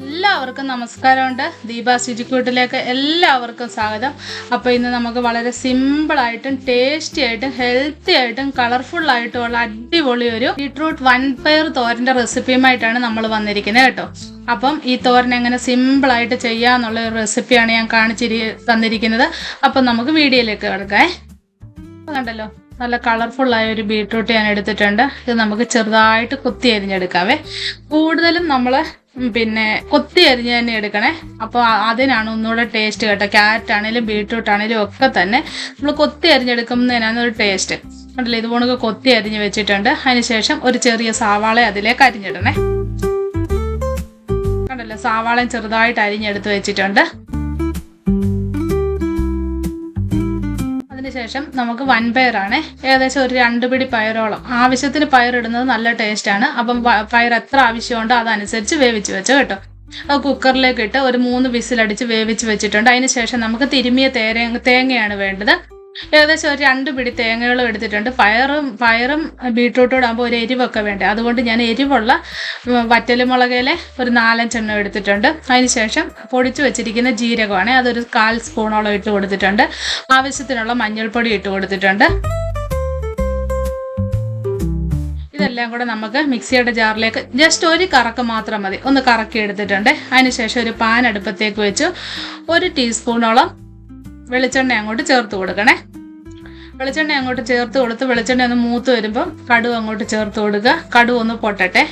എല്ലാവർക്കും നമസ്കാരമുണ്ട്. ദീപ ശുചിക്കൂട്ടിലേക്ക് എല്ലാവർക്കും സ്വാഗതം. അപ്പോൾ ഇന്ന് നമുക്ക് വളരെ സിമ്പിളായിട്ടും ടേസ്റ്റി ആയിട്ടും ഹെൽത്തി ആയിട്ടും കളർഫുള്ളായിട്ടുമുള്ള അടിപൊളി ഒരു ബീട്രൂട്ട് വൻപയർ തോരൻ്റെ റെസിപ്പിയുമായിട്ടാണ് നമ്മൾ വന്നിരിക്കുന്നത് കേട്ടോ. അപ്പം ഈ തോരൻ എങ്ങനെ സിമ്പിളായിട്ട് ചെയ്യാമെന്നുള്ള ഒരു റെസിപ്പിയാണ് ഞാൻ തന്നിരിക്കുന്നത്. അപ്പം നമുക്ക് വീഡിയോയിലേക്ക് കിടക്കാം. കണ്ടല്ലോ, നല്ല കളർഫുള്ളായ ഒരു ബീട്രൂട്ട് ഞാൻ എടുത്തിട്ടുണ്ട്. ഇത് നമുക്ക് ചെറുതായിട്ട് കൊത്തി അരിഞ്ഞെടുക്കാവേ. കൂടുതലും നമ്മൾ കൊത്തി അരിഞ്ഞ് തന്നെ എടുക്കണേ. അപ്പോൾ അതിനാണ് ഒന്നുകൂടെ ടേസ്റ്റ് കേട്ടോ. ക്യാരറ്റ് ആണെങ്കിലും ബീട്രൂട്ട് ആണെങ്കിലും ഒക്കെ തന്നെ നമ്മൾ കൊത്തി അരിഞ്ഞെടുക്കുന്നതിനാണ് ഒരു ടേസ്റ്റ്. കണ്ടല്ലോ, ഇതുപോലെ കൊത്തി അരിഞ്ഞ് വെച്ചിട്ടുണ്ട്. അതിനുശേഷം ഒരു ചെറിയ സവാള അതിലേക്ക് അരിഞ്ഞിടണേ. കണ്ടല്ലോ, സവാളയും ചെറുതായിട്ട് അരിഞ്ഞെടുത്ത് വെച്ചിട്ടുണ്ട്. ശേഷം നമുക്ക് വൻപയറാണ്, ഏകദേശം ഒരു 2 പിടി പയറോളം. ആവശ്യത്തിന് പയറിടുന്നത് നല്ല ടേസ്റ്റാണ്. അപ്പം പയർ എത്ര ആവശ്യമുണ്ടോ അതനുസരിച്ച് വേവിച്ച് വെച്ചോ കേട്ടോ. അത് കുക്കറിലേക്ക് ഇട്ട് ഒരു 3 വിസിലടിച്ച് വേവിച്ച് വെച്ചിട്ടുണ്ട്. അതിന് ശേഷം നമുക്ക് തിരുമിയ തേങ്ങയാണ് വേണ്ടത്. ഏകദേശം ഒരു 2 പിടി തേങ്ങകളും എടുത്തിട്ടുണ്ട്. പയറും ബീട്രൂട്ടോട് ആകുമ്പോൾ ഒരു എരിവൊക്കെ വേണ്ടേ, അതുകൊണ്ട് ഞാൻ എരിവുള്ള വറ്റലുമുളകിലെ ഒരു 4-5 എണ്ണം എടുത്തിട്ടുണ്ട്. അതിനുശേഷം പൊടിച്ചു വെച്ചിരിക്കുന്ന ജീരകമാണ്, അതൊരു 1/4 സ്പൂണോളം ഇട്ട് കൊടുത്തിട്ടുണ്ട്. ആവശ്യത്തിനുള്ള മഞ്ഞൾപ്പൊടി ഇട്ട് കൊടുത്തിട്ടുണ്ട്. ഇതെല്ലാം കൂടെ നമുക്ക് മിക്സിയുടെ ജാറിലേക്ക് ജസ്റ്റ് ഒരു കറക്ക് മാത്രം മതി, ഒന്ന് കറക്കി എടുത്തിട്ടുണ്ട്. അതിനുശേഷം ഒരു പാൻ അടുപ്പത്തേക്ക് വെച്ച് 1 ടീസ്പൂണോളം വെളിച്ചെണ്ണ അങ്ങോട്ട് ചേർത്ത് കൊടുക്കണേ. വെളിച്ചെണ്ണ അങ്ങോട്ട് ചേർത്ത് കൊടുത്ത് വെളിച്ചെണ്ണ ഒന്ന് മൂത്ത് വരുമ്പം കടുക് അങ്ങോട്ട് ചേർത്ത് കൊടുക്കുക. കടുക് ഒന്ന് പൊട്ടട്ടെ.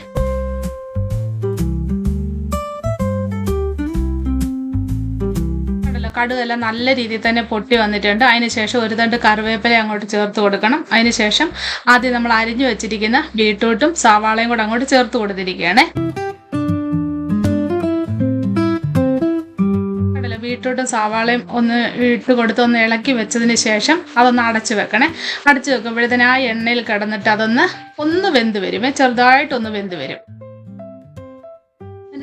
കടുകെല്ലാം നല്ല രീതിയിൽ തന്നെ പൊട്ടി വന്നിട്ടുണ്ട്. അതിനുശേഷം ഒരു തണ്ട് കറിവേപ്പില അങ്ങോട്ട് ചേർത്ത് കൊടുക്കണം. അതിനുശേഷം ആദ്യം നമ്മൾ അരിഞ്ഞു വെച്ചിരിക്കുന്ന ബീട്രൂട്ടും സവാളയും കൂടെ അങ്ങോട്ട് ചേർത്ത് കൊടുത്തിരിക്കുകയാണ്. ബീട്രൂട്ടും സവാളയും ഒന്ന് ഇട്ട് കൊടുത്ത് ഒന്ന് ഇളക്കി വെച്ചതിന് ശേഷം അതൊന്ന് അടച്ചു വെക്കണേ. അടച്ചു വെക്കുമ്പോഴത്തേന് ആ എണ്ണയിൽ കിടന്നിട്ട് ഒന്ന് വെന്ത് വരുമേ, ചെറുതായിട്ടൊന്ന് വെന്ത് വരും.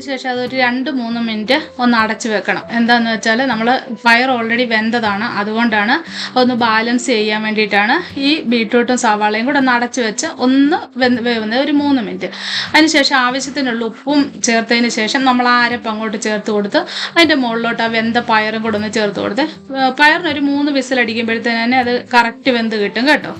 അതിനുശേഷം അതൊരു 2-3 മിനിറ്റ് ഒന്ന് അടച്ചു വെക്കണം. എന്താണെന്ന് വെച്ചാൽ നമ്മൾ പയർ ഓൾറെഡി വെന്തതാണ്, അതുകൊണ്ടാണ് ഒന്ന് ബാലൻസ് ചെയ്യാൻ വേണ്ടിയിട്ടാണ് ഈ ബീട്രൂട്ടും സവാളയും കൂടെ ഒന്ന് അടച്ചു വെച്ച് ഒന്ന് വേവുന്നത് ഒരു 3 മിനിറ്റ്. അതിനുശേഷം ആവശ്യത്തിനുള്ള ഉപ്പും ചേർത്തതിന് ശേഷം നമ്മൾ അരപ്പ് അങ്ങോട്ട് ചേർത്ത് കൊടുത്ത് അതിൻ്റെ മുകളിലോട്ട് ആ വെന്ത പയറും കൂടെ ഒന്ന് ചേർത്ത് കൊടുത്ത് പയറിനൊരു 3 വിസിലടിക്കുമ്പോഴത്തേന് തന്നെ അത് കറക്റ്റ് വെന്ത് കിട്ടും കേട്ടോ.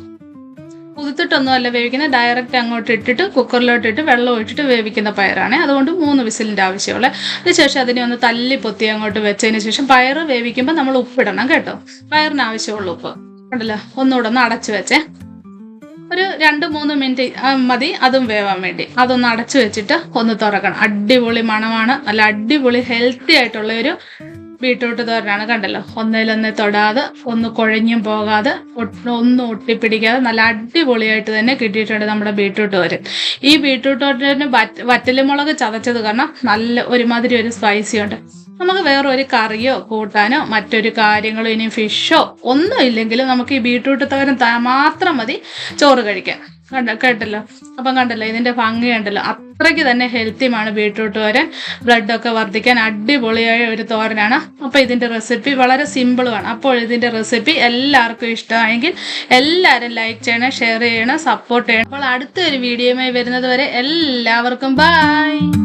കുതിർത്തിട്ടൊന്നും അല്ല വേവിക്കുന്നത്, ഡയറക്റ്റ് അങ്ങോട്ട് ഇട്ടിട്ട് കുക്കറിലോട്ടിട്ട് വെള്ളം ഒഴിച്ചിട്ട് വേവിക്കുന്ന പയറാണ്. അതുകൊണ്ട് 3 വിസിലിൻ്റെ ആവശ്യമുള്ള. അതിനുശേഷം അതിനെ ഒന്ന് തല്ലി പൊത്തി അങ്ങോട്ട് വെച്ചതിന് ശേഷം പയറ് വേവിക്കുമ്പോൾ നമ്മൾ ഉപ്പിടണം കേട്ടോ. പയറിന് ആവശ്യമുള്ള ഉപ്പ് ഉണ്ടല്ലോ. ഒന്നുകൂടെ ഒന്ന് അടച്ചു വെച്ചേ. ഒരു 2-3 മിനിറ്റ് മതി അതും വേവാൻ വേണ്ടി. അതൊന്ന് അടച്ചു വെച്ചിട്ട് ഒന്ന് തുറക്കണം. അടിപൊളി മണമാണ്, നല്ല അടിപൊളി ഹെൽത്തി ആയിട്ടുള്ള ഒരു ബീട്രൂട്ട് തോരനാണ്. കണ്ടല്ലോ, ഒന്നിലൊന്ന് തൊടാതെ, ഒന്ന് കുഴഞ്ഞും പോകാതെ, ഒന്നും ഒട്ടിപ്പിടിക്കാതെ നല്ല അടിപൊളിയായിട്ട് തന്നെ കിട്ടിയിട്ടുണ്ട് നമ്മുടെ ബീട്രൂട്ട് തോരൻ. ഈ ബീട്രൂട്ട് തോരന് വറ്റലുമുളക് ചതച്ചത് കാരണം നല്ല ഒരുമാതിരി ഒരു സ്പൈസി ഉണ്ട്. നമുക്ക് വേറെ ഒരു കറിയോ കൂട്ടാനോ മറ്റൊരു കാര്യങ്ങളോ ഇനി ഫിഷോ ഒന്നും ഇല്ലെങ്കിലും നമുക്ക് ഈ ബീട്രൂട്ട് തോരൻ മാത്രം മതി ചോറ് കഴിക്കാൻ. കേട്ടല്ലോ, അപ്പം കണ്ടല്ലോ ഇതിൻ്റെ ഭംഗി ഉണ്ടല്ലോ. അത്രയ്ക്ക് തന്നെ ഹെൽത്തിയുമാണ് ബീട്രൂട്ട് തോരൻ. ബ്ലഡൊക്കെ വർദ്ധിക്കാൻ അടിപൊളിയായ ഒരു തോരനാണ്. അപ്പോൾ ഇതിൻ്റെ റെസിപ്പി വളരെ സിമ്പിളുമാണ്. അപ്പോൾ ഇതിൻ്റെ റെസിപ്പി എല്ലാവർക്കും ഇഷ്ടമായെങ്കിൽ എല്ലാവരും ലൈക്ക് ചെയ്യണം, ഷെയർ ചെയ്യണം, സപ്പോർട്ട് ചെയ്യണം. അപ്പോൾ അടുത്തൊരു വീഡിയോയുമായി വരുന്നത് വരെ എല്ലാവർക്കും ബൈ.